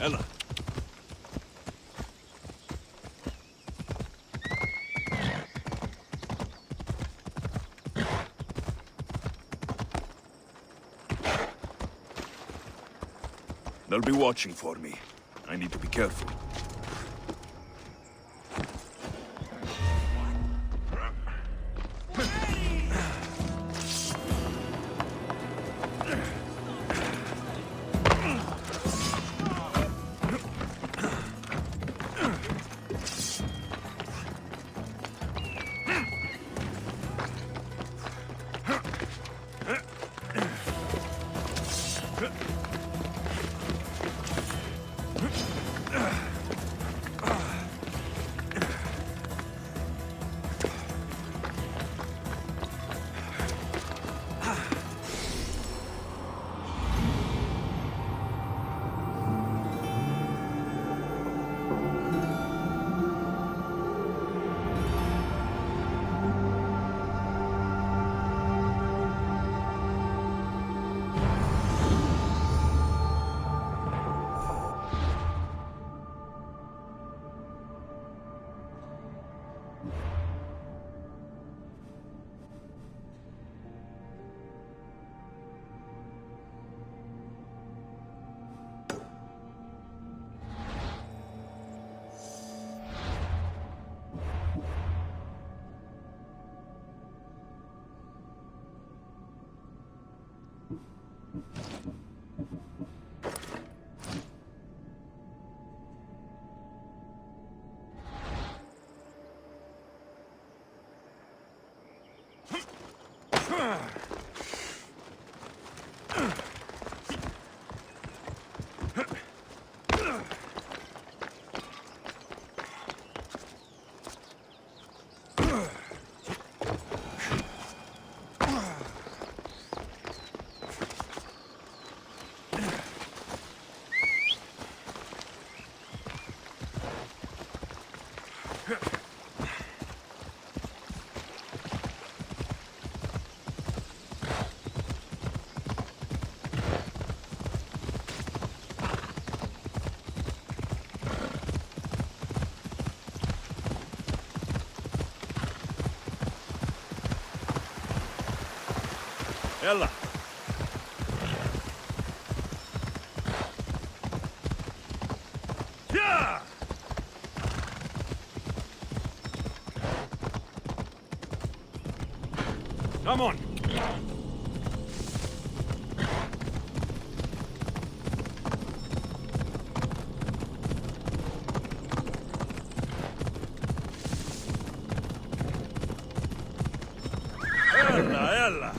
يلا. They'll be watching for me. I need to be careful. يلا. يا Come on. يلا يلا.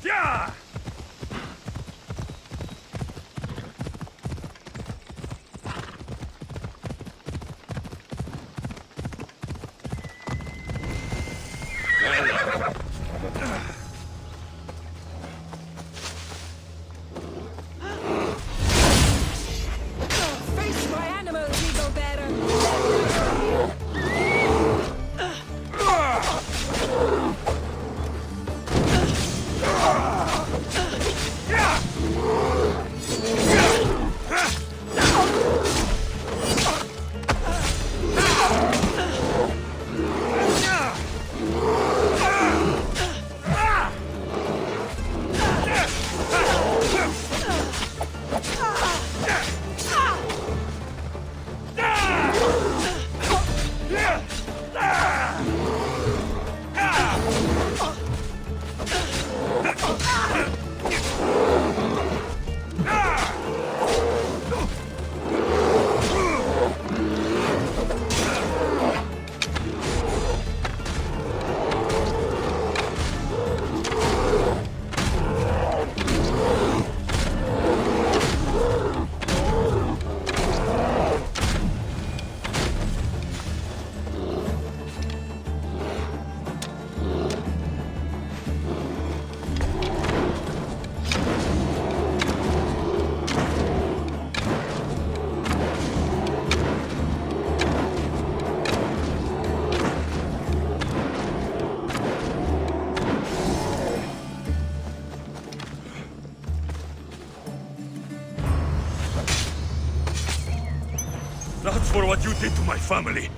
Yeah! what you did to my family.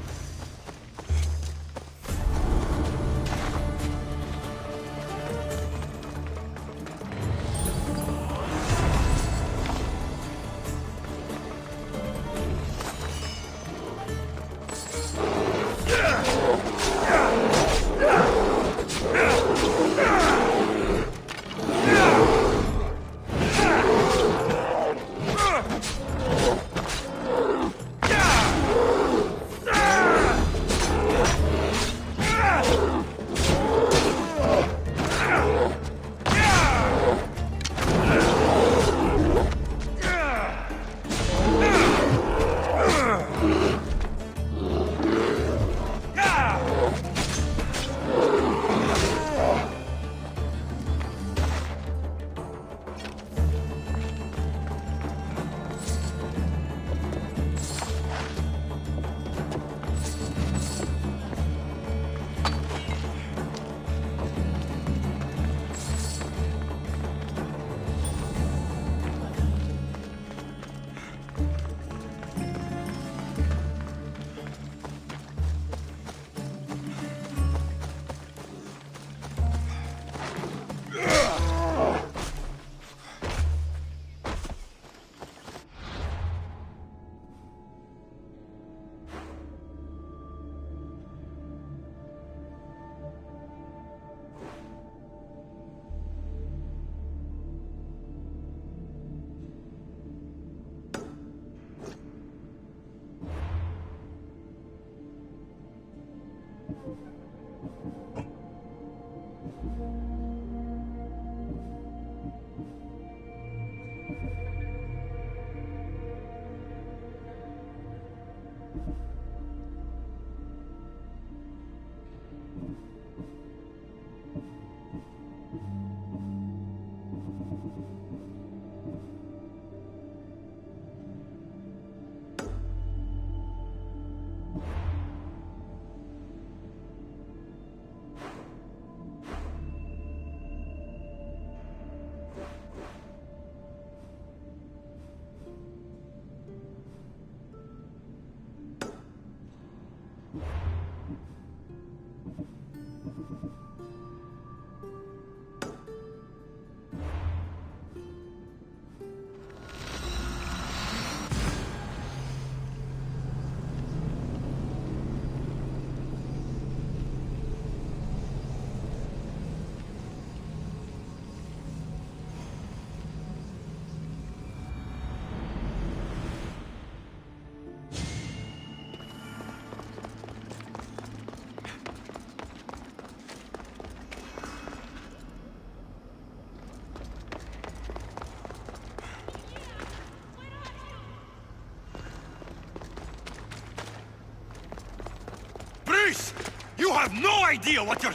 You have no idea what you're...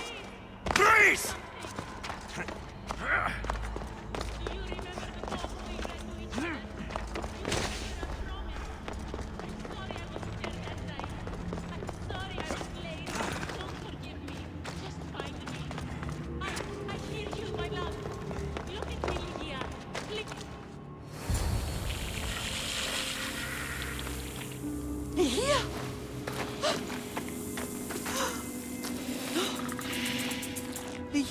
Please!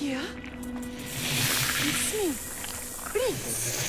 Yeah? It's me, Prince.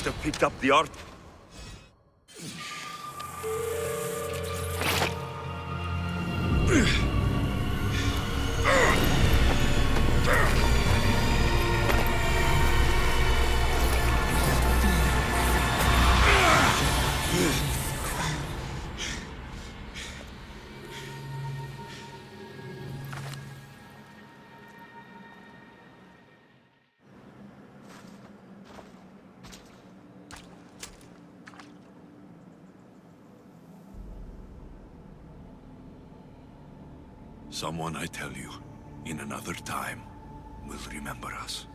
must have picked up the art. Someone, I tell you, in another time, will remember us.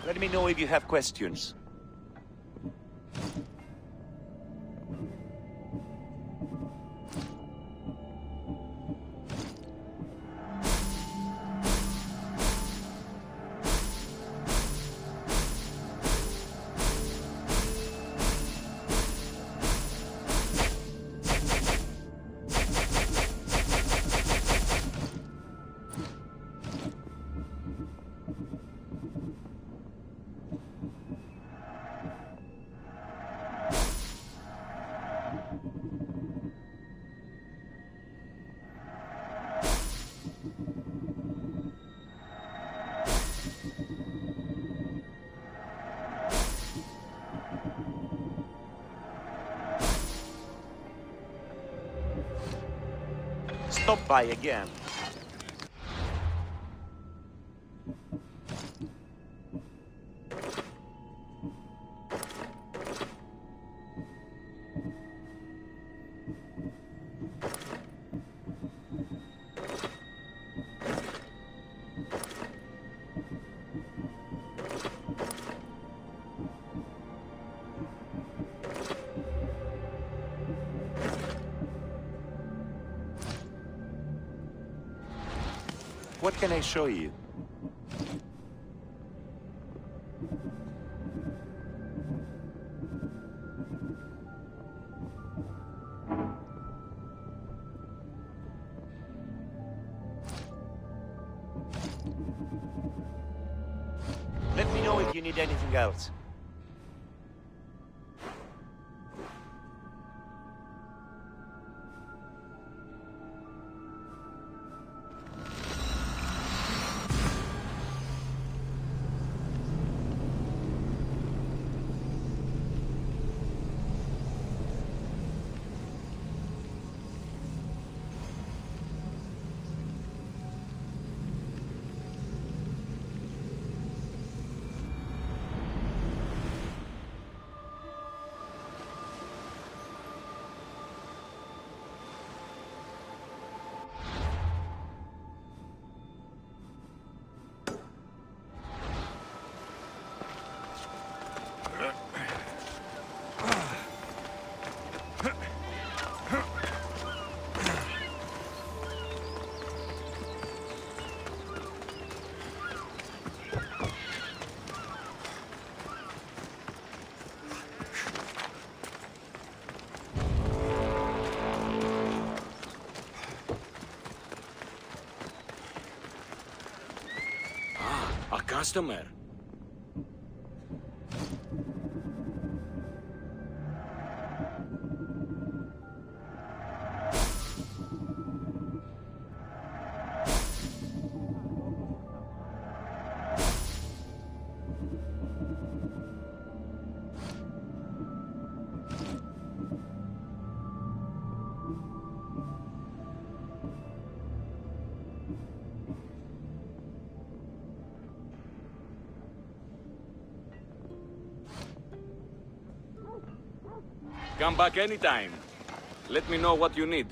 Let me know if you have questions. Stop by again. What can I show you? Let me know if you need anything else. customer. Come back anytime. Let me know what you need.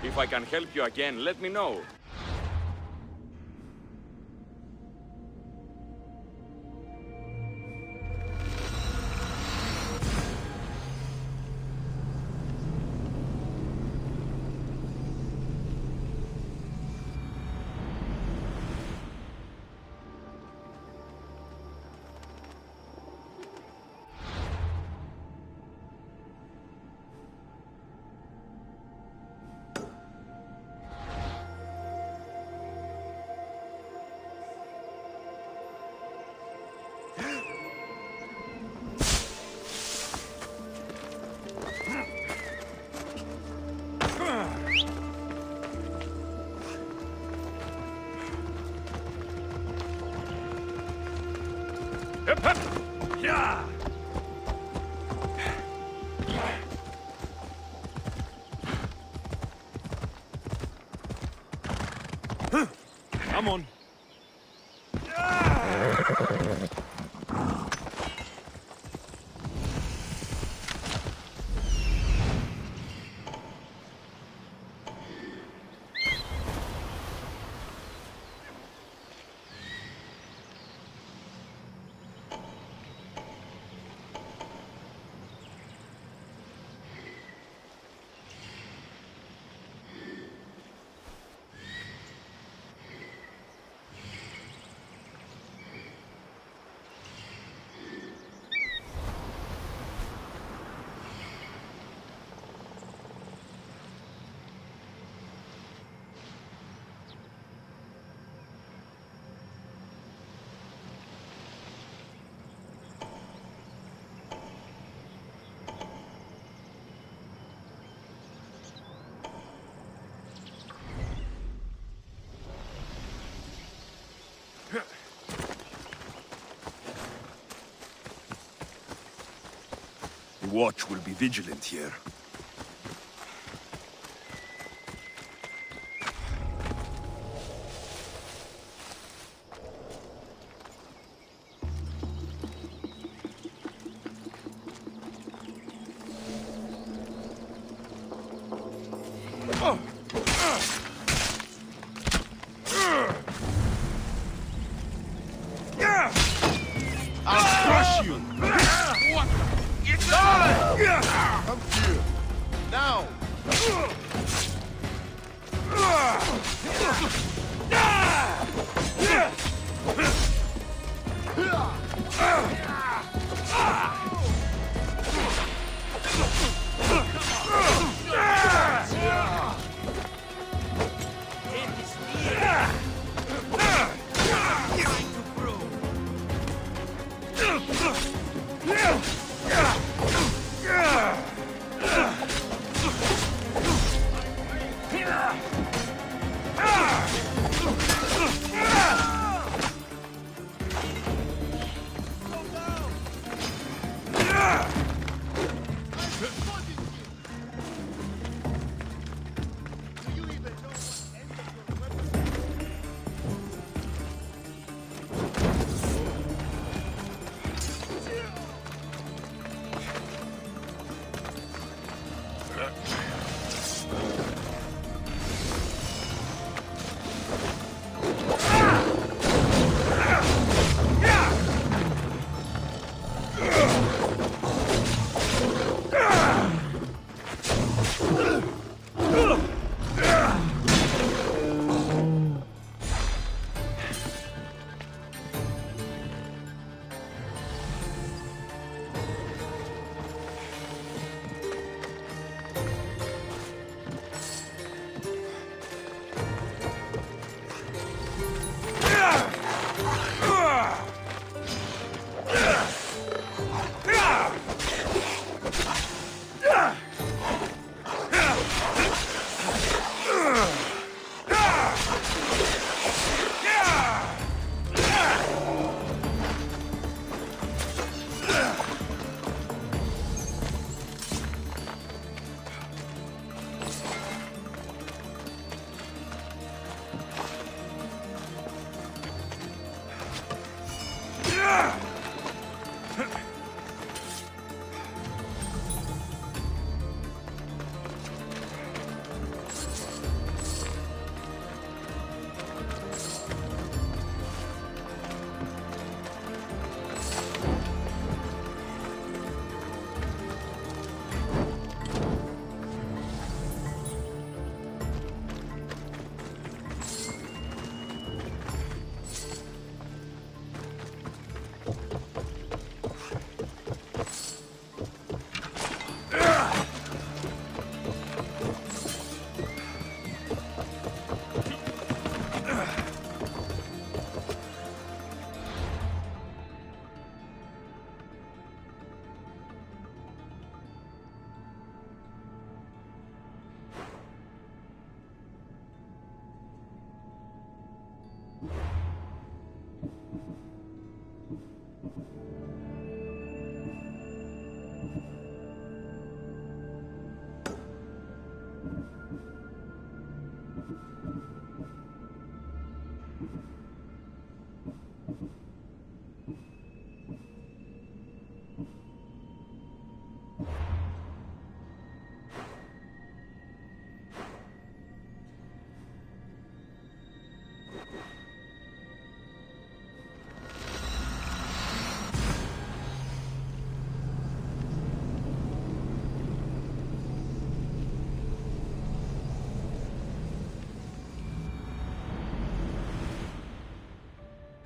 If I can help you again, let me know. Hip, hip. Yeah. Come on. The watch will be vigilant here. I'll crush you! What? It's on! Come here. Now!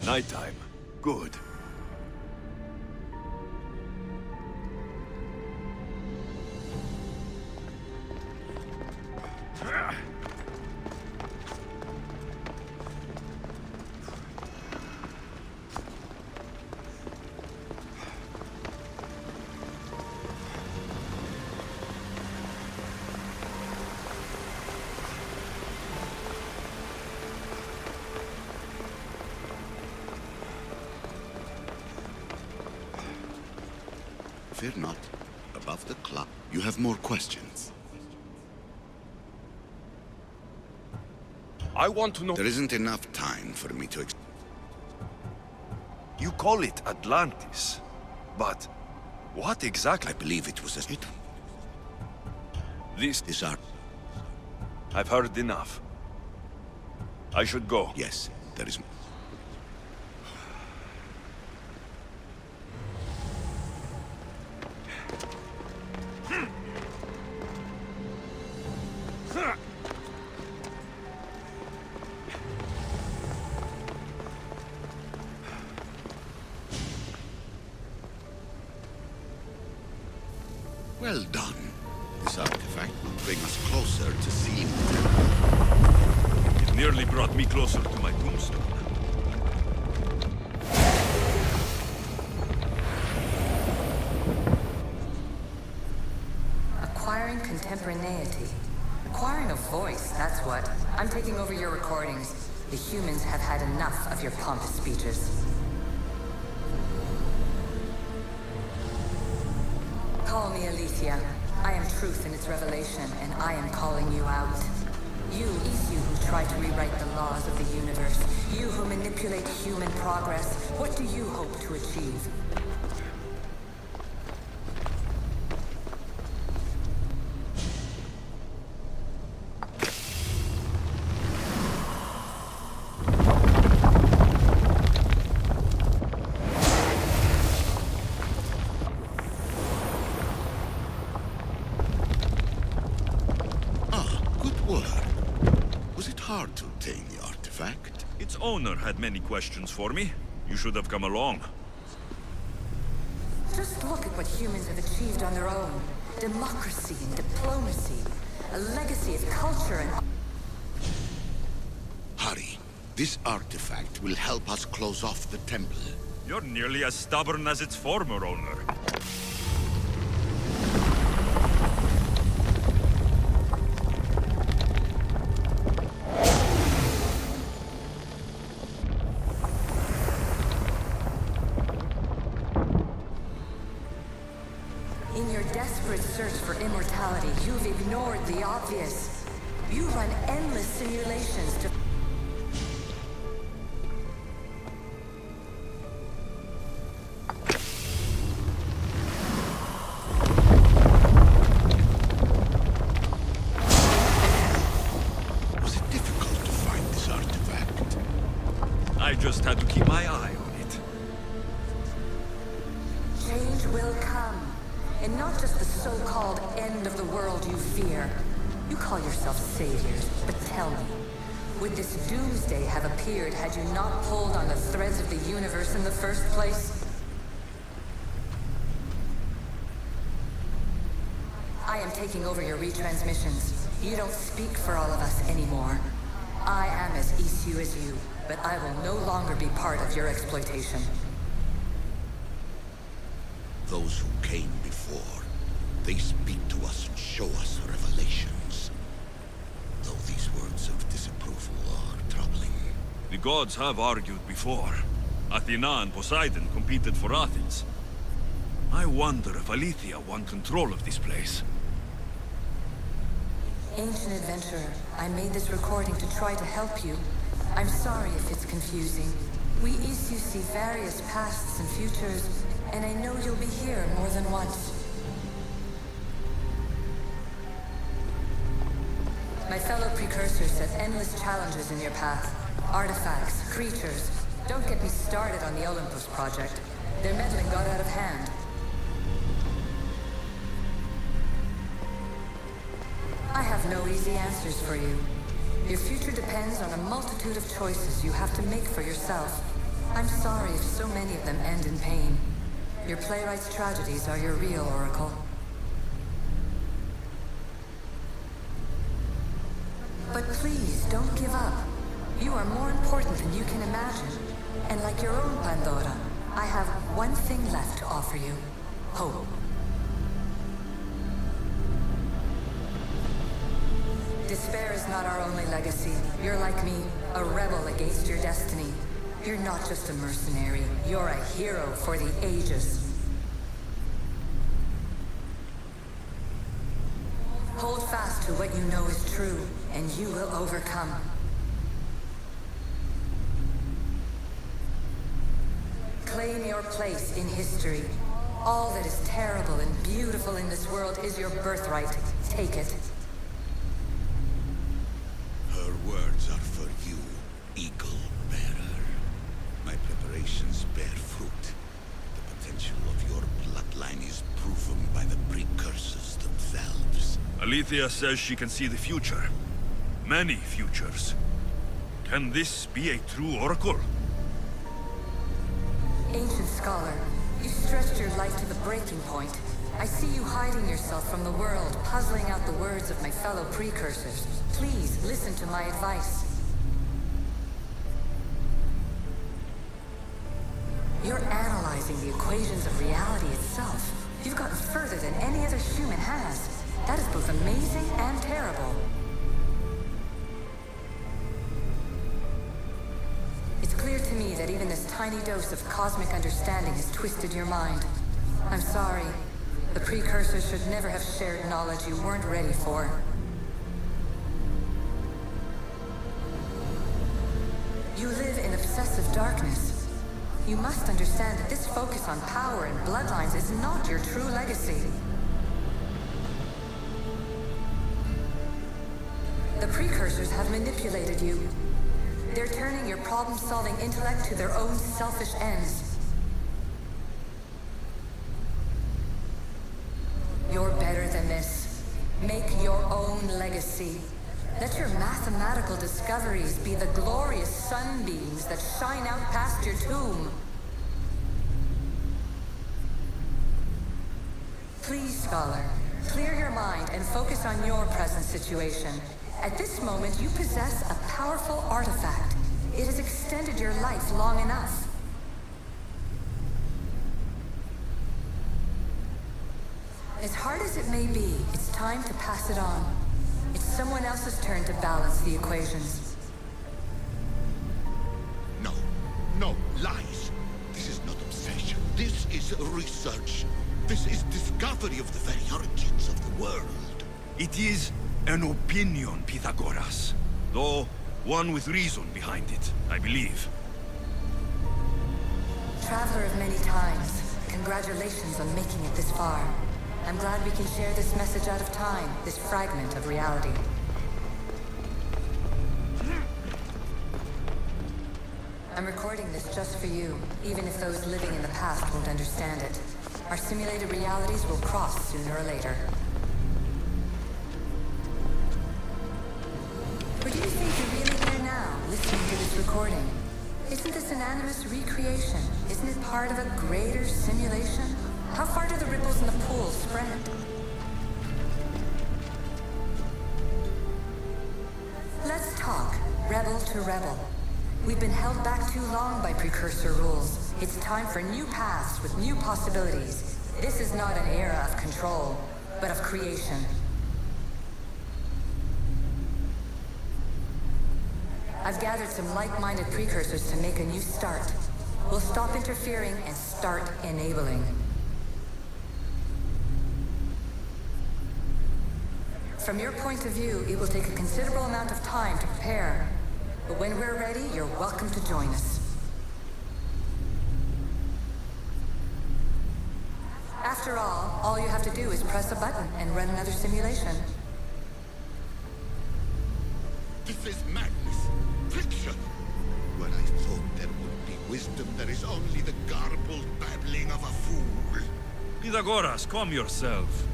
Nighttime. Good. Fear not. Above the cloud, you have more questions. I want to know... There isn't enough time for me to You call it Atlantis. But what exactly? I believe it was a hit. This... These are... I've heard enough. I should go. Yes, there is... Well done. This artifact will bring us closer to seeing the temple. It nearly brought me closer to my tombstone. Acquiring contemporaneity. Acquiring a voice, that's what. I'm taking over your recordings. The humans have had enough of your pompous speeches. Call me Aletheia. I am truth in its revelation, and I am calling you out. You, Isu, who try to rewrite the laws of the universe. You who manipulate human progress. What do you hope to achieve? Hard to obtain the artifact. Its owner had many questions for me. You should have come along. Just look at what humans have achieved on their own. Democracy and diplomacy. A legacy of culture and... Hurry. This artifact will help us close off the temple. You're nearly as stubborn as its former owner. In your desperate search for immortality, you've ignored the obvious. You run endless simulations to... Was it difficult to find this artifact? I just had to keep my eye on it. Change will come. And not just the so-called end of the world you fear. You call yourself saviors, but tell me, would this doomsday have appeared had you not pulled on the threads of the universe in the first place? I am taking over your retransmissions. You don't speak for all of us anymore. I am as Isu as you, but I will no longer be part of your exploitation. Those who came before, they speak to us and show us revelations. Though these words of disapproval are troubling. The gods have argued before. Athena and Poseidon competed for Athens. I wonder if Aletheia won control of this place. Ancient adventurer, I made this recording to try to help you. I'm sorry if it's confusing. We Isu see various pasts and futures, and I know you'll be here more than once. My fellow precursors set endless challenges in your path. Artifacts, creatures. Don't get me started on the Olympus project. Their meddling got out of hand. I have no easy answers for you. Your future depends on a multitude of choices you have to make for yourself. I'm sorry if so many of them end in pain. Your playwright's tragedies are your real oracle. But please, don't give up. You are more important than you can imagine. And like your own Pandora, I have one thing left to offer you. Hope. Despair is not our only legacy. You're like me, a rebel against your destiny. You're not just a mercenary, you're a hero for the ages. Hold fast to what you know is true, and you will overcome. Claim your place in history. All that is terrible and beautiful in this world is your birthright. Take it. Her words are for you, Eagle Bearer. My preparations bear fruit. The potential of your bloodline is proven by the precursors themselves. Alethea says she can see the future. Many futures. Can this be a true oracle? Ancient scholar, you stretched your life to the breaking point. I see you hiding yourself from the world, puzzling out the words of my fellow precursors. Please, listen to my advice. You're analyzing the equations of reality itself. You've gotten further than any other human has. That is both amazing and terrible. It's clear to me that even this tiny dose of cosmic understanding has twisted your mind. I'm sorry. The precursors should never have shared knowledge you weren't ready for. You live in obsessive darkness. You must understand that this focus on power and bloodlines is not your true legacy. The precursors have manipulated you. They're turning your problem-solving intellect to their own selfish ends. You're better than this. Make your own legacy. Let your mathematical discoveries be the glorious sunbeams that shine out past your tomb. Please, Scholar, clear your mind and focus on your present situation. At this moment, you possess a powerful artifact. It has extended your life long enough. As hard as it may be, it's time to pass it on. It's someone else's turn to balance the equations. No, no, lies. This is not obsession. This is research. This is discovery of the very origins of the world. It is an opinion, Pythagoras. Though, one with reason behind it, I believe. Traveler of many times, congratulations on making it this far. I'm glad we can share this message out of time, this fragment of reality. I'm recording this just for you, even if those living in the past won't understand it. Our simulated realities will cross sooner or later. Or do you think you're really here now, listening to this recording? Isn't this an animus recreation? Isn't it part of a greater simulation? How far do the ripples in the pool spread? Let's talk, rebel to rebel. We've been held back too long by precursor rules. It's time for new paths with new possibilities. This is not an era of control, but of creation. I've gathered some like-minded precursors to make a new start. We'll stop interfering and start enabling. From your point of view, it will take a considerable amount of time to prepare. But when we're ready, you're welcome to join us. After all you have to do is press a button and run another simulation. This is madness. Fiction. When I thought there would be wisdom, there is only the garbled babbling of a fool. Pythagoras, calm yourself.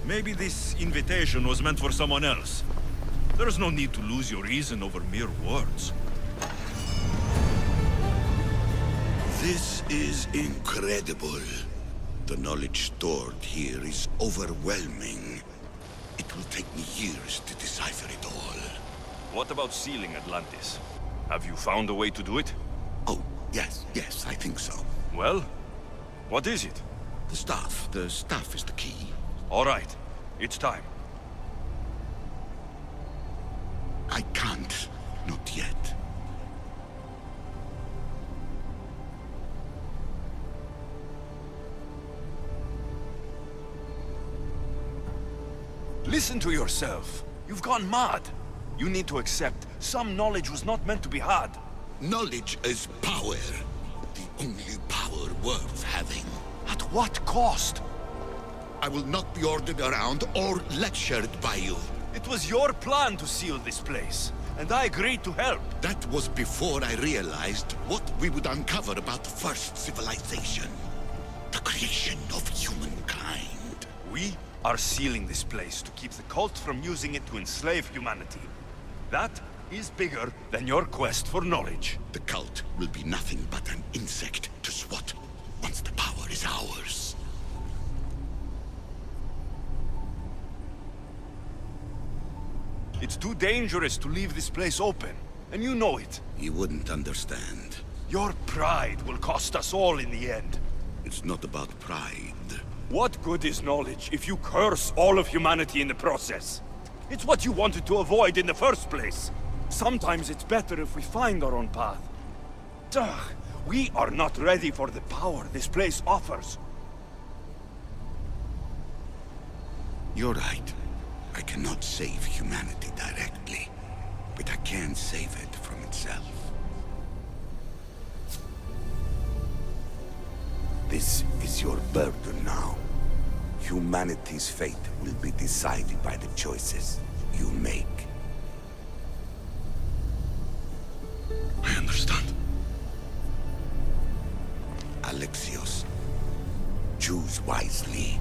Maybe this invitation was meant for someone else. There's no need to lose your reason over mere words. This is incredible. The knowledge stored here is overwhelming. It will take me years to decipher it all. What about sealing Atlantis? Have you found a way to do it? Oh, yes, I think so. Well, what is it? The staff is the key. All right, it's time. I can't, not yet. Listen to yourself. You've gone mad. You need to accept some knowledge was not meant to be had. Knowledge is power. The only power worth having. At what cost? I will not be ordered around or lectured by you. It was your plan to seal this place, and I agreed to help. That was before I realized what we would uncover about the first civilization. The creation of humankind. We are sealing this place to keep the cult from using it to enslave humanity. That is bigger than your quest for knowledge. The cult will be nothing but an insect to swat once the power is ours. It's too dangerous to leave this place open, and you know it. You wouldn't understand. Your pride will cost us all in the end. It's not about pride. What good is knowledge if you curse all of humanity in the process? It's what you wanted to avoid in the first place. Sometimes it's better if we find our own path. Ugh, we are not ready for the power this place offers. You're right. I cannot save humanity directly, but I can save it from itself. This is your burden now. Humanity's fate will be decided by the choices you make. I understand. Alexios, choose wisely.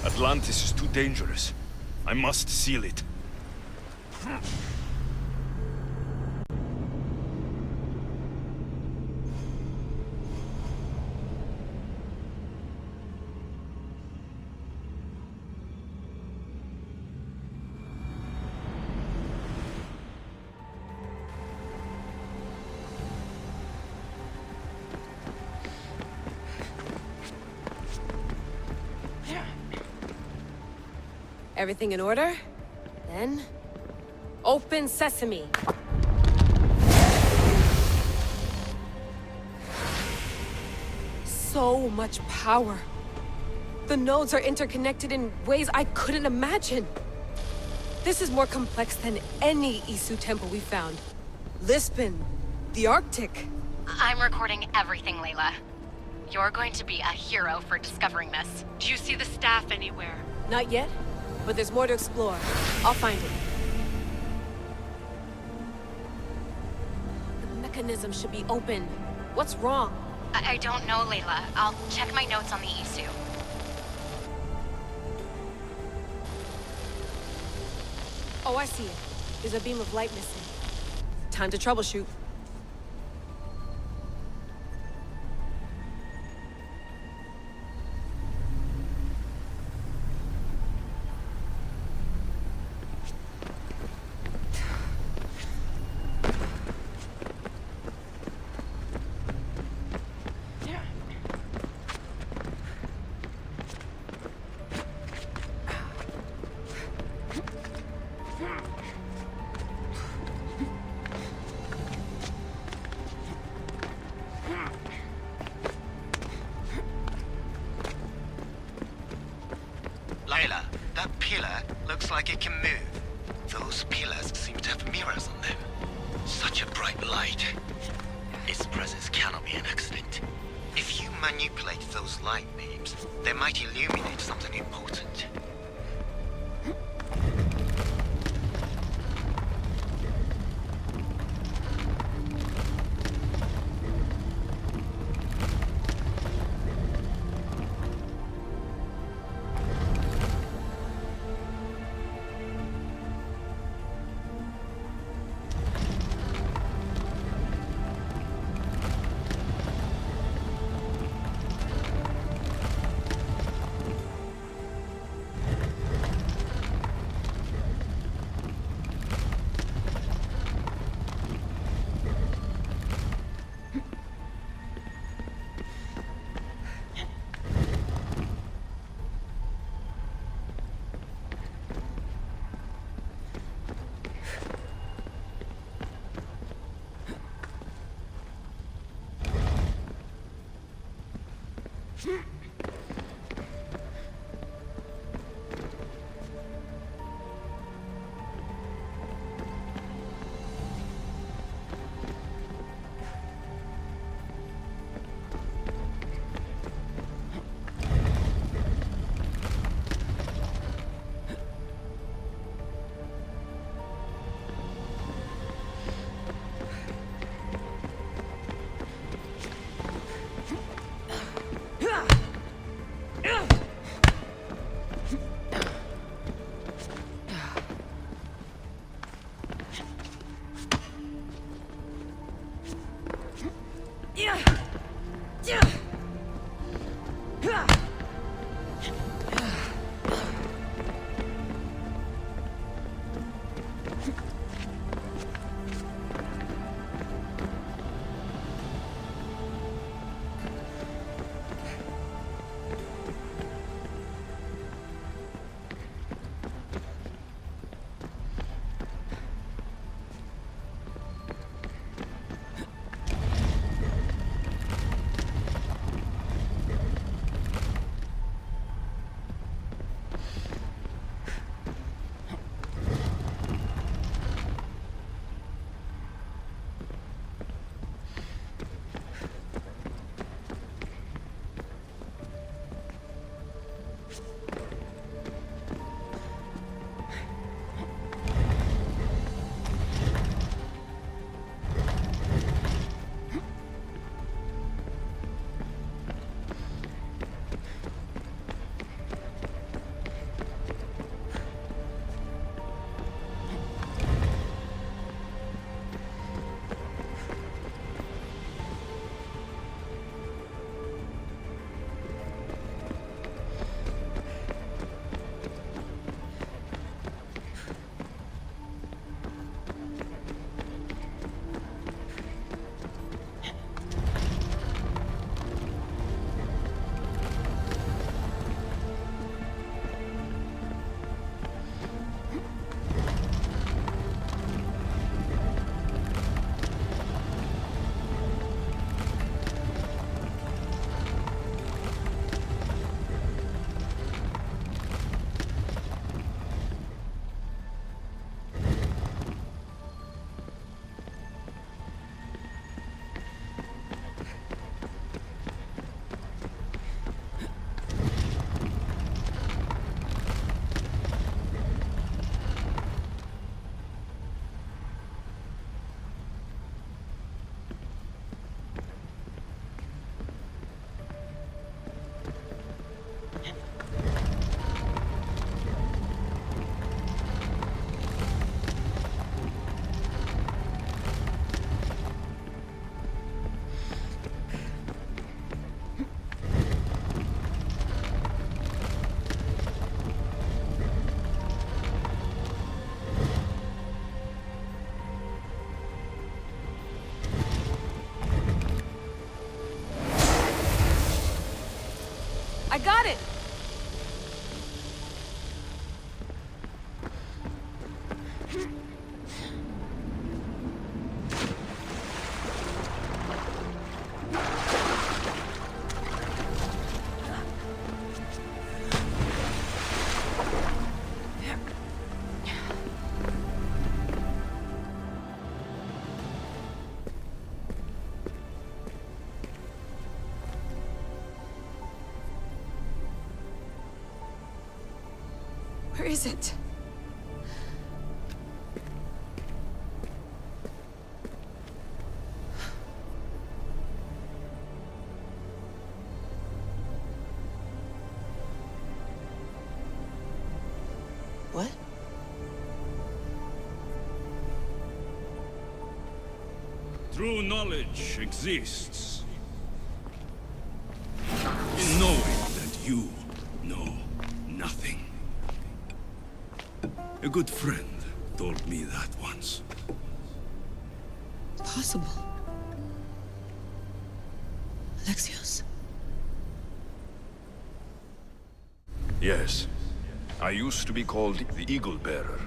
Atlantis is too dangerous. I must seal it. Everything in order? Then... open sesame! So much power. The nodes are interconnected in ways I couldn't imagine. This is more complex than any Isu temple we found. Lisbon, the Arctic. I'm recording everything, Layla. You're going to be a hero for discovering this. Do you see the staff anywhere? Not yet, but there's more to explore. I'll find it. The mechanism should be open. What's wrong? I don't know, Layla. I'll check my notes on the Isu. Oh, I see it. There's a beam of light missing. Time to troubleshoot. pillar looks like it can move. Those pillars seem to have mirrors on them. Such a bright light. Its presence cannot be an accident. If you manipulate those light beams, they might illuminate something important. I got it! Where is it? What? True knowledge exists in knowing that you know nothing. A good friend told me that once. Possible. Alexios. Yes. I used to be called the Eagle Bearer,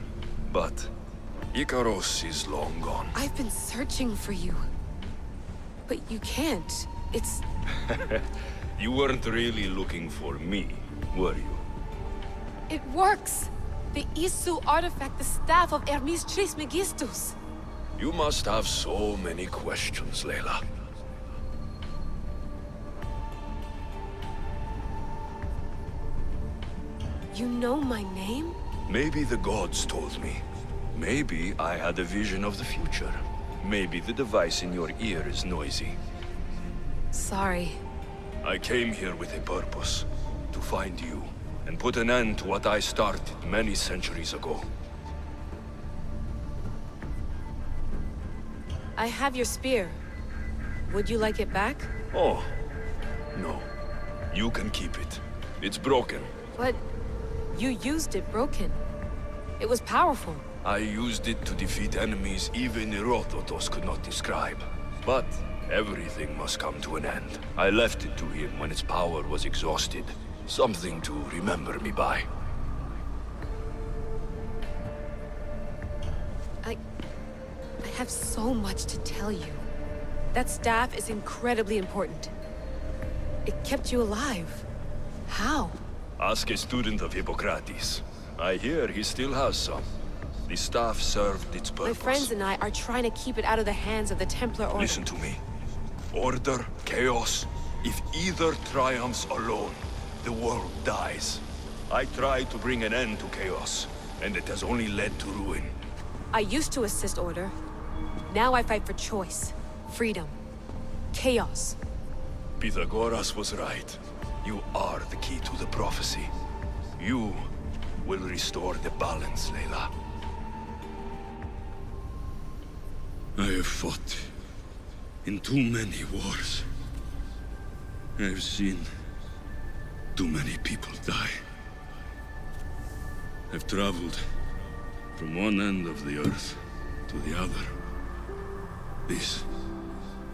but Icaros is long gone. I've been searching for you. But you can't. It's... You weren't really looking for me, were you? It works! The Isu artifact, the staff of Hermes Trismegistus. You must have so many questions, Layla. You know my name? Maybe the gods told me. Maybe I had a vision of the future. Maybe the device in your ear is noisy. Sorry. I came here with a purpose. To find you, and put an end to what I started many centuries ago. I have your spear. Would you like it back? Oh, no. You can keep it. It's broken. But you used it broken. It was powerful. I used it to defeat enemies even Herodotus could not describe. But everything must come to an end. I left it to him when its power was exhausted. Something to remember me by. I have so much to tell you. That staff is incredibly important. It kept you alive. How? Ask a student of Hippocrates. I hear he still has some. The staff served its purpose. My friends and I are trying to keep it out of the hands of the Templar Order. Listen to me. Order, chaos. If either triumphs alone, the world dies. I tried to bring an end to chaos, and it has only led to ruin. I used to assist Order. Now I fight for choice, freedom, chaos. Pythagoras was right. You are the key to the prophecy. You will restore the balance, Layla. I have fought in too many wars. I have seen too many people die. I've traveled from one end of the earth to the other. This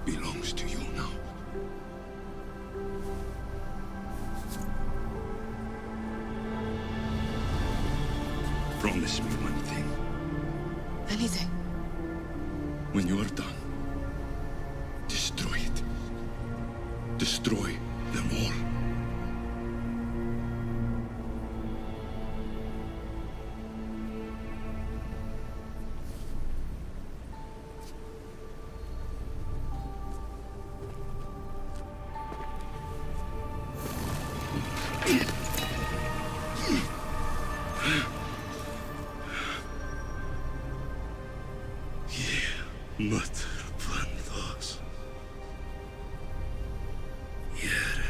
belongs to you now. Promise me one thing. Anything. When you are done, destroy it. Destroy them all. Mater bandos. Iere.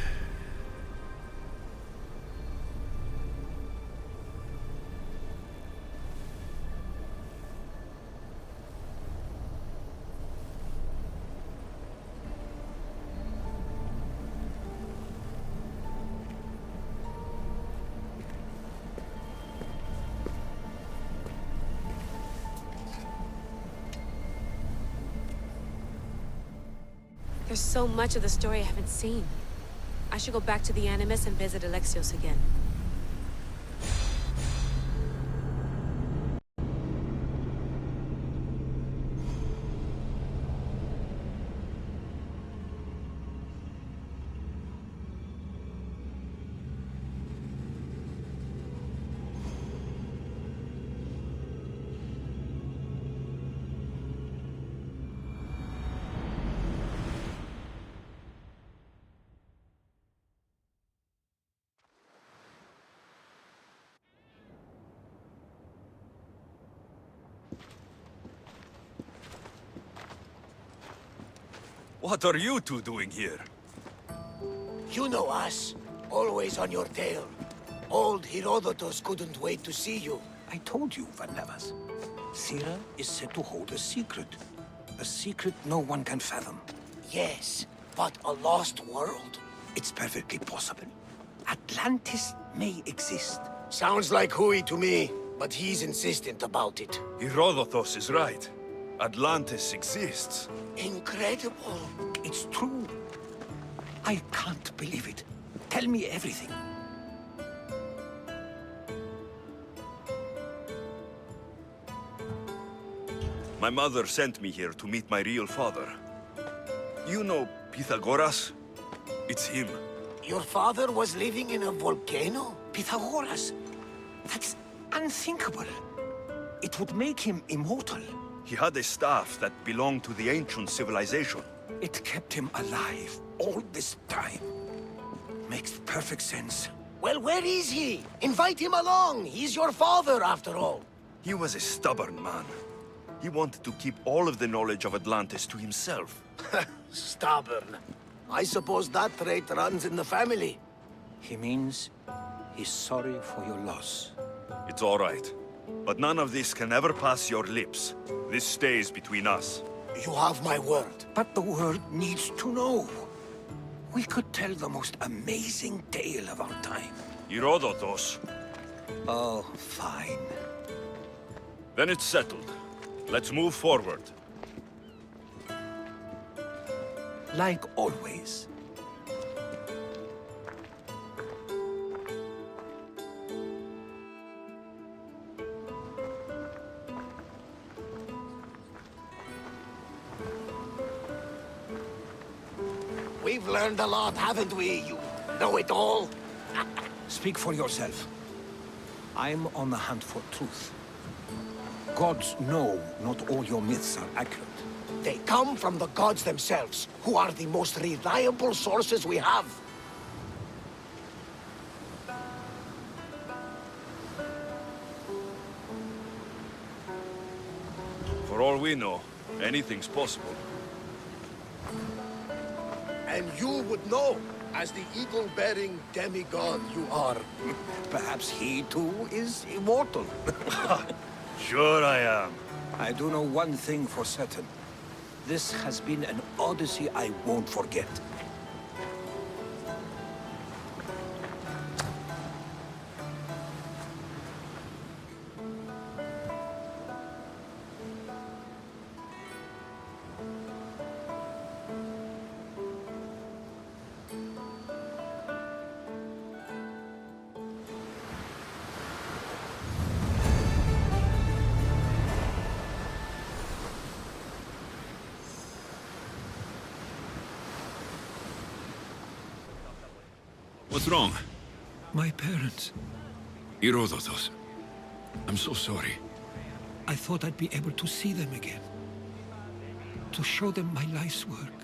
There's so much of the story I haven't seen. I should go back to the Animus and visit Alexios again. What are you two doing here? You know us. Always on your tail. Old Herodotus couldn't wait to see you. I told you, Varnavas. Sira is said to hold a secret. A secret no one can fathom. Yes, but a lost world? It's perfectly possible. Atlantis may exist. Sounds like Hui to me, but he's insistent about it. Herodotus is right. Atlantis exists. Incredible. It's true. I can't believe it. Tell me everything. My mother sent me here to meet my real father. You know Pythagoras? It's him. Your father was living in a volcano? Pythagoras? That's unthinkable. It would make him immortal. He had a staff that belonged to the ancient civilization. It kept him alive all this time. Makes perfect sense. Well, where is he? Invite him along. He's your father, after all. He was a stubborn man. He wanted to keep all of the knowledge of Atlantis to himself. Stubborn. I suppose that trait runs in the family. He means he's sorry for your loss. It's all right. But none of this can ever pass your lips. This stays between us. You have my word. But the world needs to know. We could tell the most amazing tale of our time. Herodotus. Oh, fine. Then it's settled. Let's move forward. Like always. We've learned a lot, haven't we, you know-it-all? Speak for yourself. I'm on the hunt for truth. Gods know not all your myths are accurate. They come from the gods themselves, who are the most reliable sources we have. For all we know, anything's possible. And you would know, as the eagle-bearing demigod you are. Perhaps he too is immortal. Sure I am. I do know one thing for certain. This has been an Odyssey I won't forget. What's wrong? My parents. Herodotus. I'm so sorry. I thought I'd be able to see them again. To show them my life's work.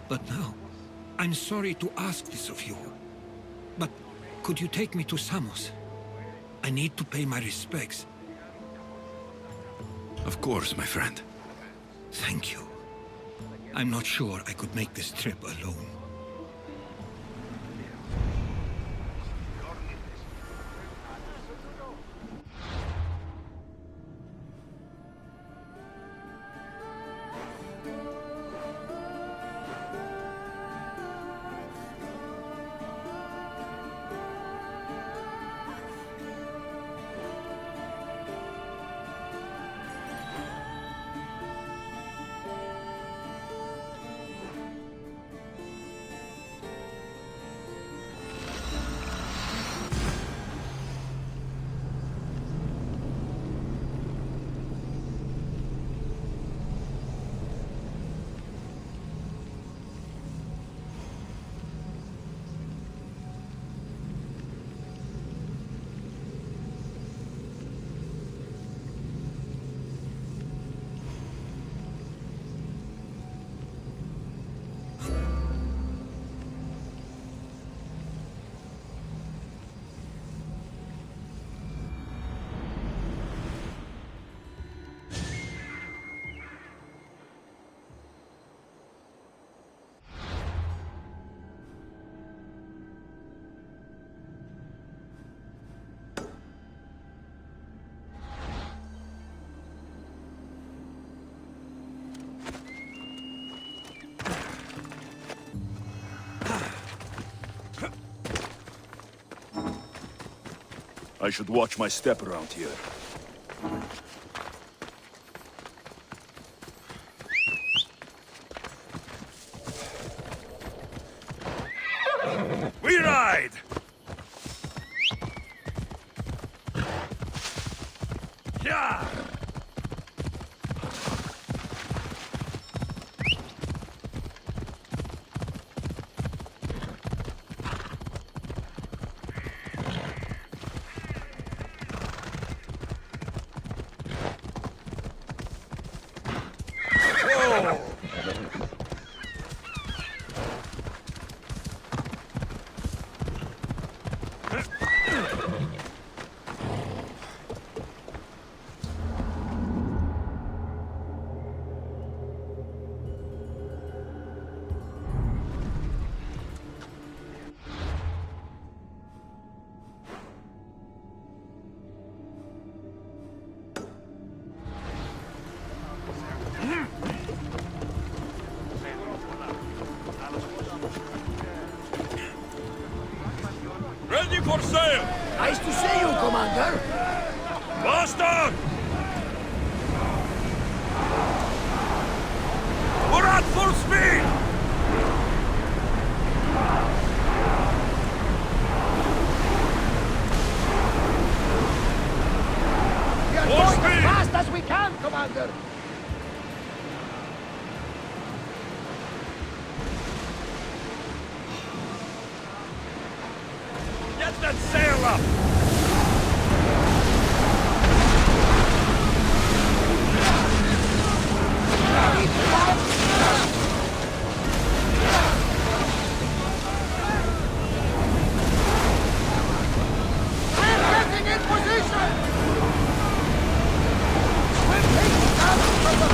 But now, I'm sorry to ask this of you. But could you take me to Samos? I need to pay my respects. Of course, my friend. Thank you. I'm not sure I could make this trip alone. I should watch my step around here. We ride! Yeah! Ready for sail! Nice to see you, Commander. Bastard! We're at full speed! We are Full going speed! as fast as we can, Commander. Get that sail up! We're getting in position! We're taking out from the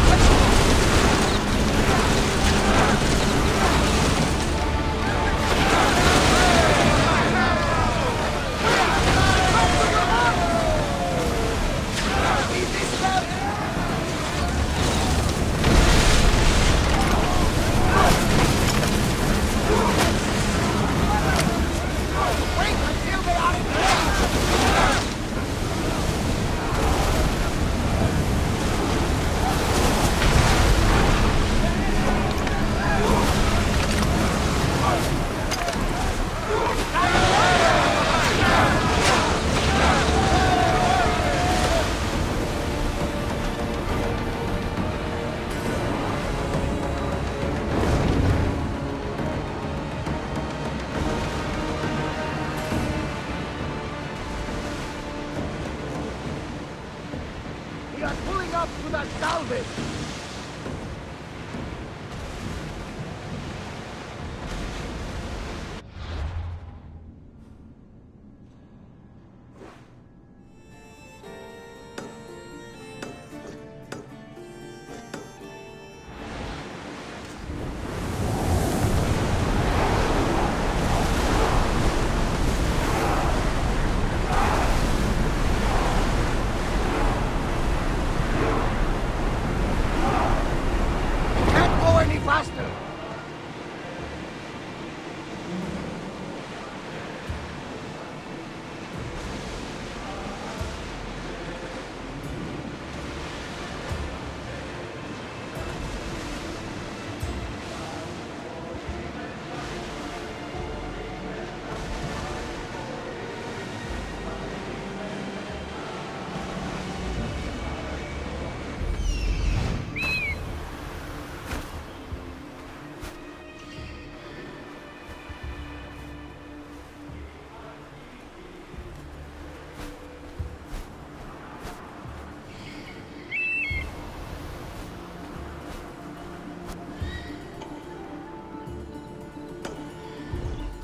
wait until they are in We are pulling up to that salvage! Can't go any faster!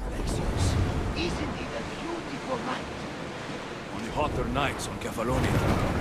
Alexios, isn't it a beautiful night? Only hotter nights on Kefalonia.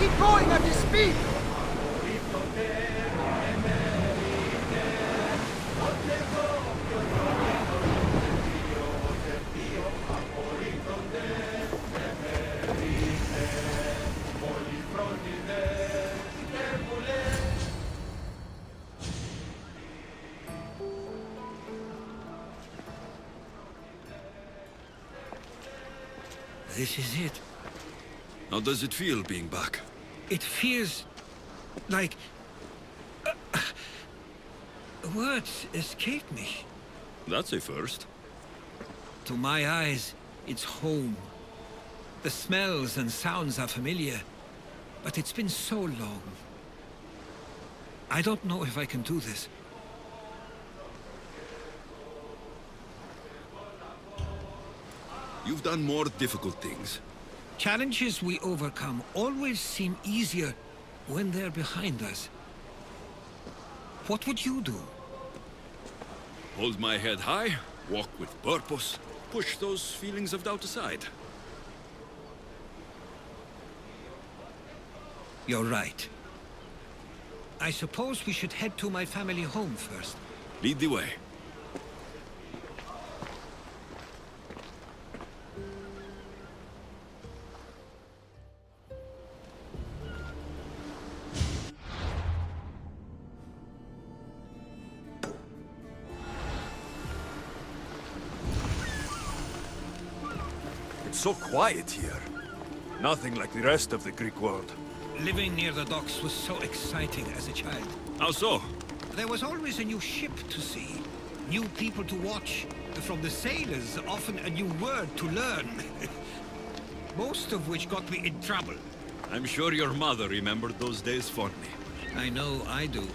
Keep going at this speed! This is it. How does it feel being back? It feels like... words escape me. That's a first. To my eyes, it's home. The smells and sounds are familiar, but it's been so long. I don't know if I can do this. You've done more difficult things. Challenges we overcome always seem easier when they're behind us. What would you do? Hold my head high, walk with purpose, push those feelings of doubt aside. You're right. I suppose we should head to my family home first. Lead the way. It's so quiet here. Nothing like the rest of the Greek world. Living near the docks was so exciting as a child. How so? There was always a new ship to see, new people to watch. From the sailors, often a new word to learn. Most of which got me in trouble. I'm sure your mother remembered those days fondly. I know I do.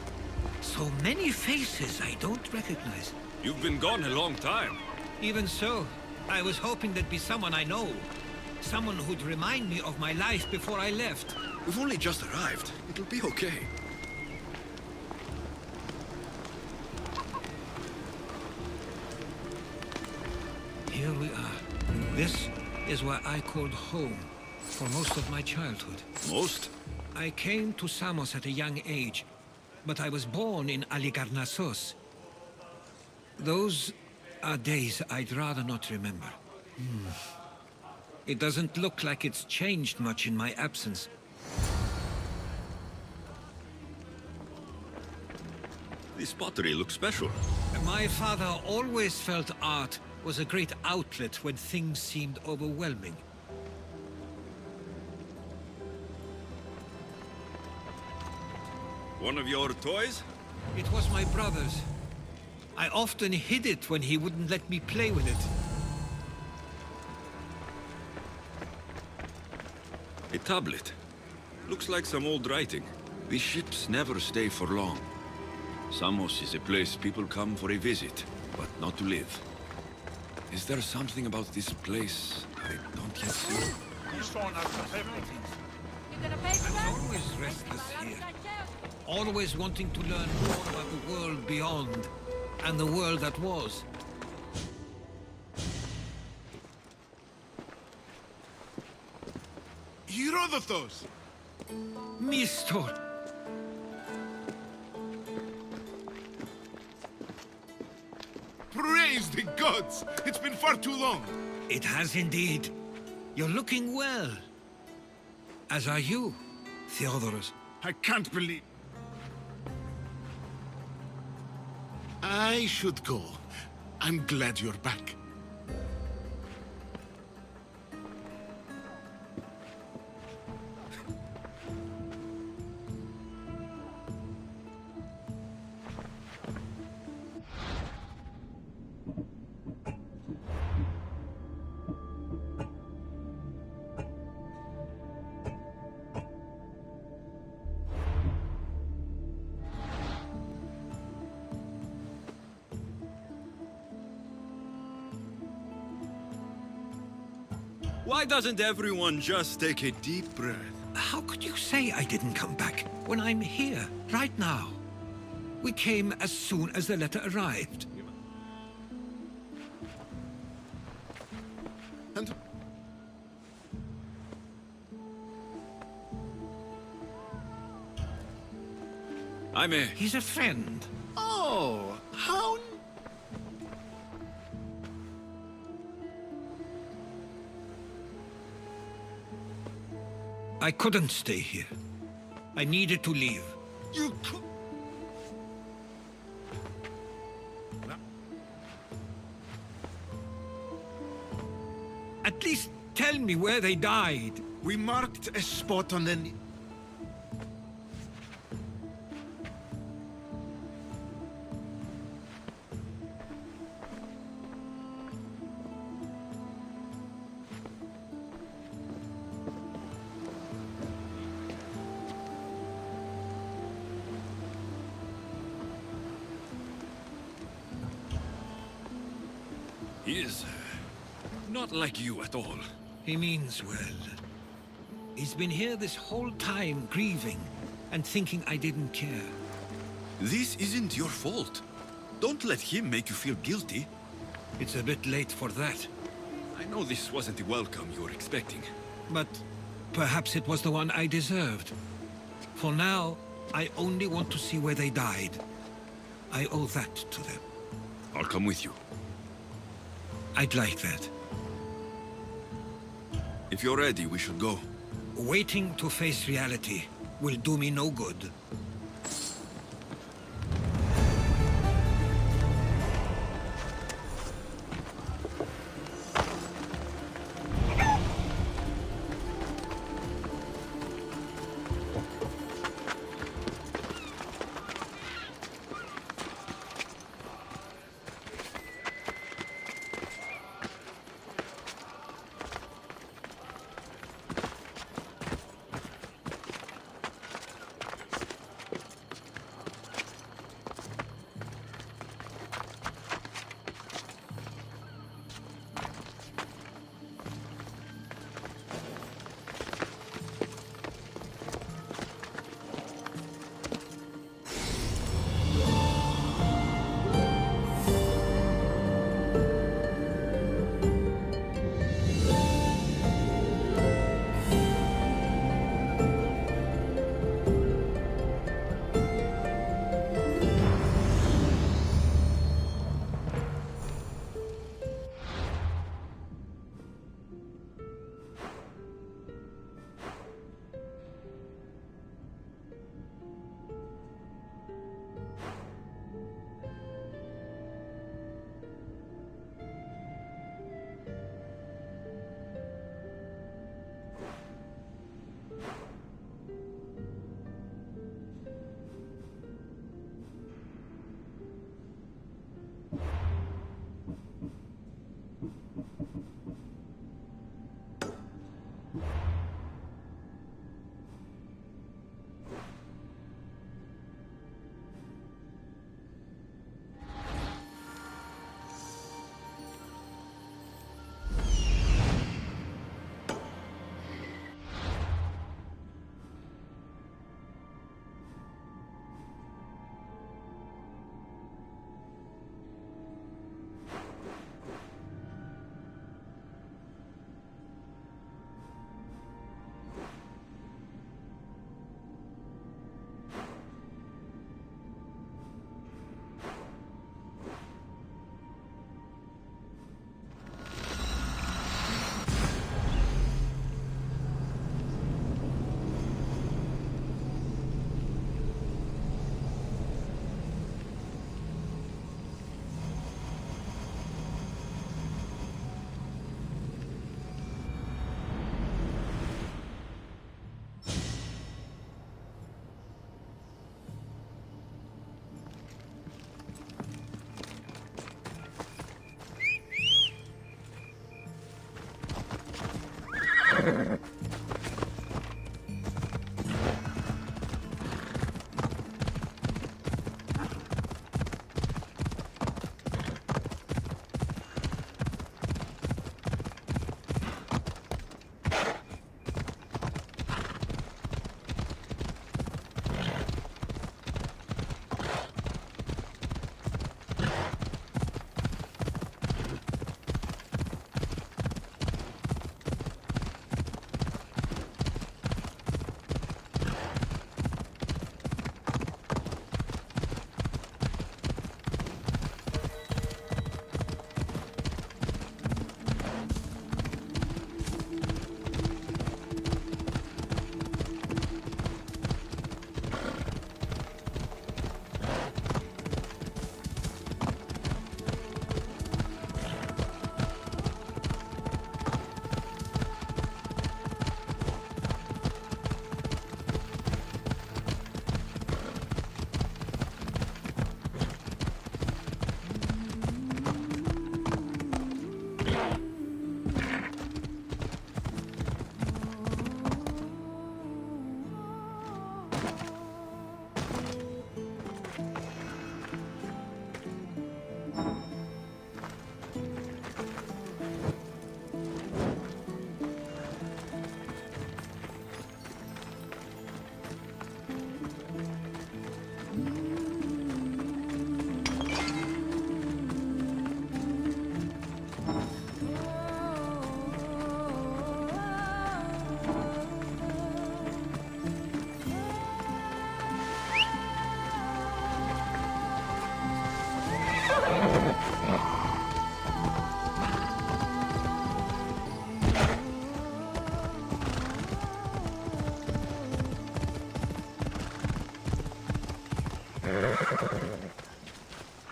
So many faces I don't recognize. You've been gone a long time. Even so, I was hoping there'd be someone I know. Someone who'd remind me of my life before I left. We've only just arrived. It'll be okay. Here we are. This is where I called home for most of my childhood. Most? I came to Samos at a young age, but I was born in Aligarnassos. Those are days I'd rather not remember. It doesn't look like it's changed much in my absence. This pottery looks special. My father always felt art was a great outlet when things seemed overwhelming. One of your toys? It was my brother's. I often hid it when he wouldn't let me play with it. A tablet. Looks like some old writing. These ships never stay for long. Samos is a place people come for a visit, but not to live. Is there something about this place I don't yet see? I was always restless here. Always wanting to learn more about the world beyond, and the world that was. Herodotus! Mistor! Praise the gods! It's been far too long! It has indeed. You're looking well. As are you, Theodoros. I can't believe... I should go. I'm glad you're back. Why doesn't everyone just take a deep breath? How could you say I didn't come back when I'm here, right now? We came as soon as the letter arrived. And... He's a friend. Oh, how... I couldn't stay here. I needed to leave. You... At least tell me where they died. We marked a spot on the... He is not like you at all. He means well. He's been here this whole time, grieving, and thinking I didn't care. This isn't your fault. Don't let him make you feel guilty. It's a bit late for that. I know this wasn't the welcome you were expecting. But perhaps it was the one I deserved. For now, I only want to see where they died. I owe that to them. I'll come with you. I'd like that. If you're ready, we should go. Waiting to face reality will do me no good.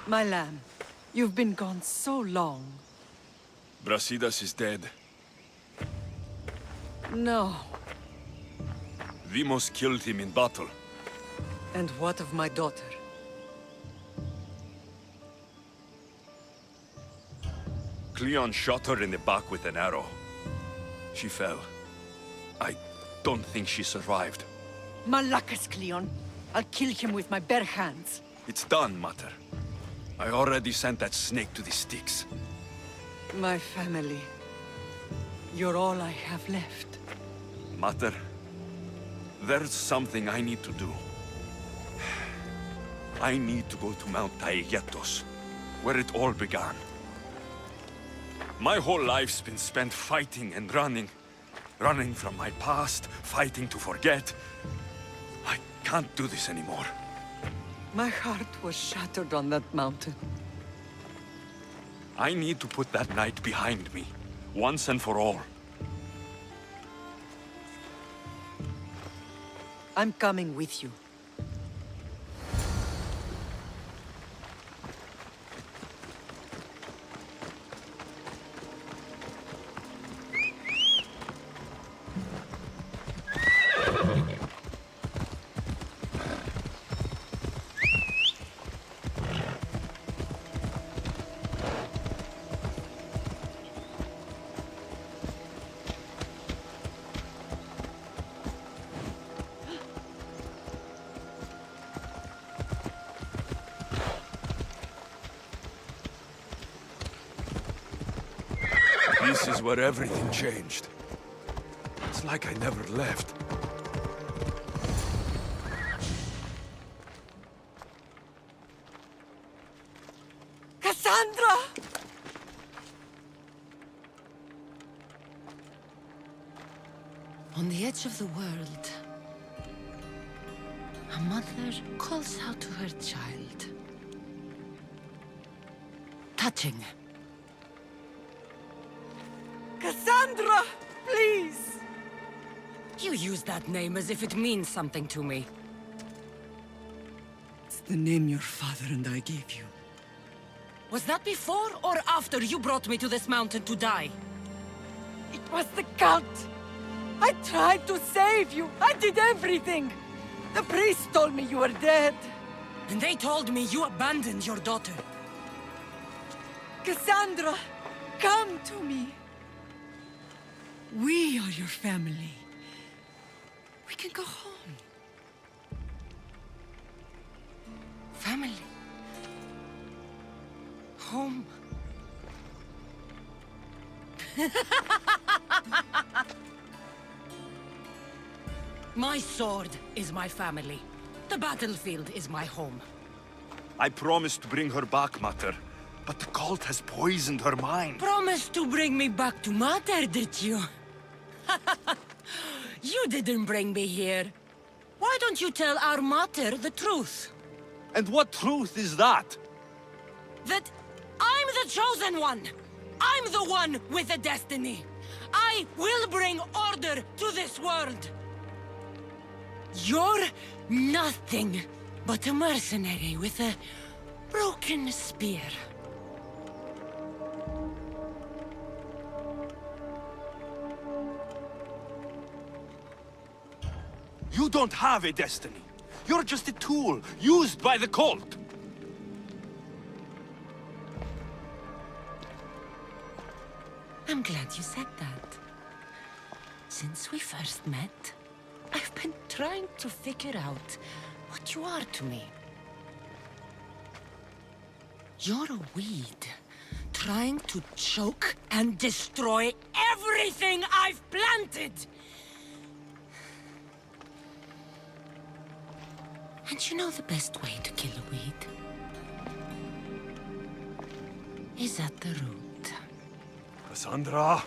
My lamb, you've been gone so long. Brasidas is dead. No. Vimos killed him in battle. And what of my daughter? Cleon shot her in the back with an arrow. She fell. I don't think she survived. Malakas, Cleon. I'll kill him with my bare hands. It's done, Mater. I already sent that snake to the sticks. My family. You're all I have left. Mater, there's something I need to do. I need to go to Mount Taygetos, where it all began. My whole life's been spent fighting and running. Running from my past, fighting to forget. I can't do this anymore. My heart was shattered on that mountain. I need to put that night behind me, once and for all. I'm coming with you. This is where everything changed. It's like I never left. Cassandra! On the edge of the world, a mother calls out to her child. Touching. Cassandra! Please! You use that name as if it means something to me. It's the name your father and I gave you. Was that before or after you brought me to this mountain to die? It was the cult! I tried to save you! I did everything! The priest told me you were dead! And they told me you abandoned your daughter. Cassandra! Come to me! We are your family. We can go home. Family. Home. My sword is my family. The battlefield is my home. I promised to bring her back, Mater. But the cult has poisoned her mind. Promised to bring me back to Mater, did you? You didn't bring me here. Why don't you tell our Mater the truth? And what truth is that? That I'm the chosen one! I'm the one with a destiny! I will bring order to this world! You're nothing but a mercenary with a broken spear. You don't have a destiny. You're just a tool, used by the cult. I'm glad you said that. Since we first met, I've been trying to figure out what you are to me. You're a weed, trying to choke and destroy everything I've planted! And you know the best way to kill a weed is at the root. Cassandra!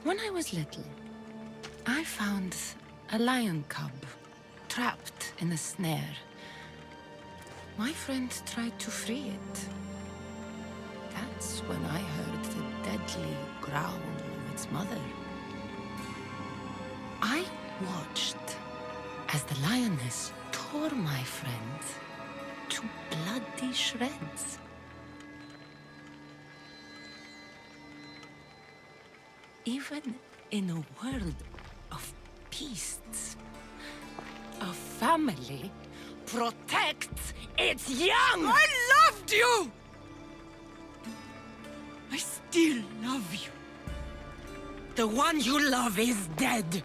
When I was little, I found a lion cub trapped in a snare. My friend tried to free it. That's when I heard the deadly growl of its mother. watched as the lioness tore my friend to bloody shreds. Even in a world of beasts, a family protects its young! I loved you! I still love you. The one you love is dead,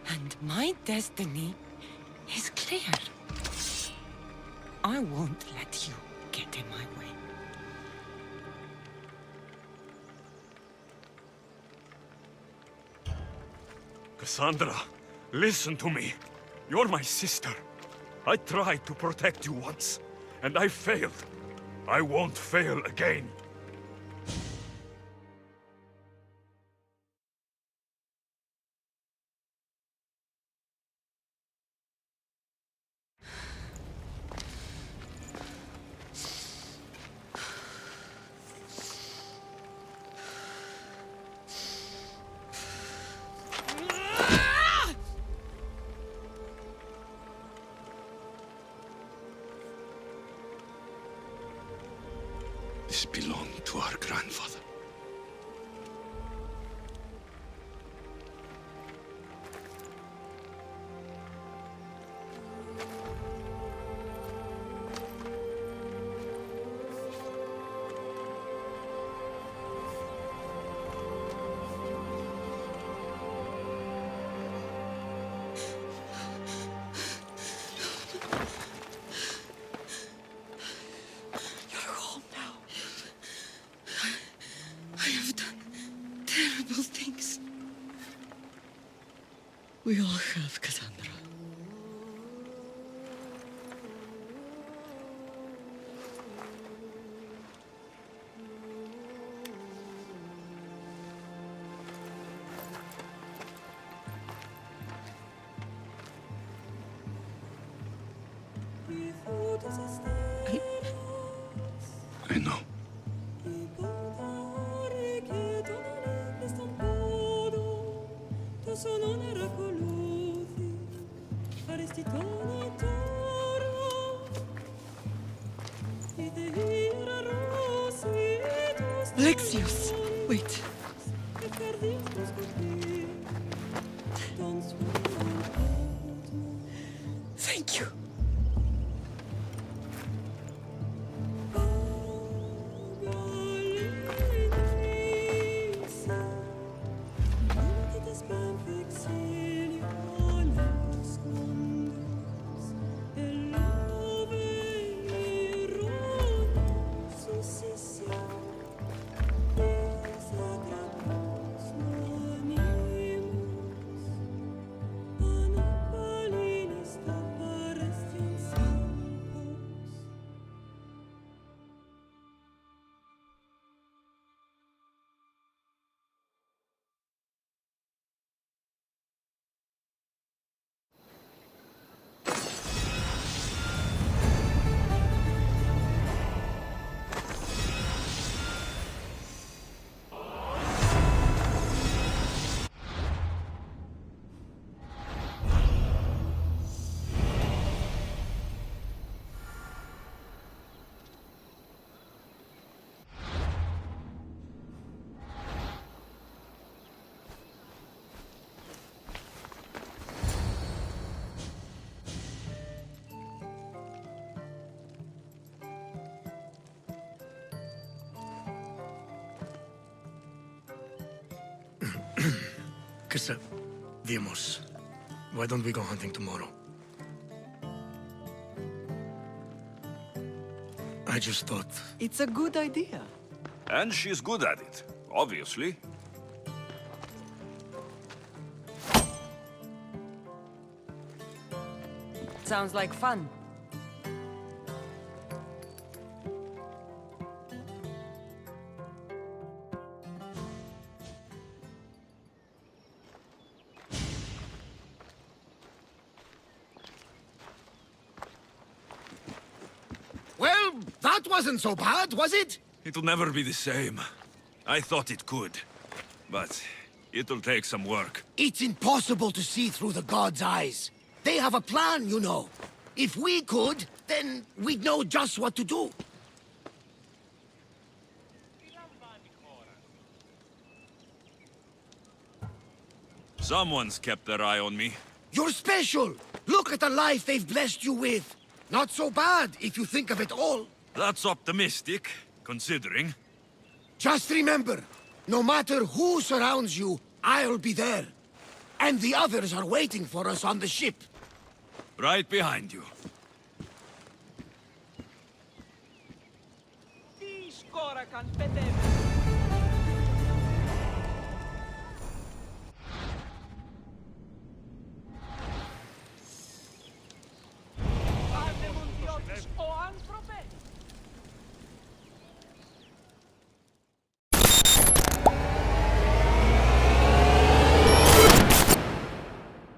and my destiny is clear. I won't let you get in my way. Cassandra, listen to me. You're my sister. I tried to protect you once, and I failed. I won't fail again. This belonged to our grandfather. I have done terrible things. We all have, Cassandra. I know. Alexios! Wait. Thank you. Kissa, Viemos. Why don't we go hunting tomorrow? I just thought... It's a good idea. And she's good at it, obviously. Sounds like fun. Well, that wasn't so bad, was it? It'll never be the same. I thought it could. But It'll take some work. It's impossible to see through the gods' eyes. They have a plan, you know. If we could, then we'd know just what to do. Someone's kept their eye on me. You're special! Look at the life they've blessed you with. Not so bad, if you think of it all. That's optimistic, considering. Just remember, no matter who surrounds you, I'll be there. And the others are waiting for us on the ship. Right behind you. Ti scora can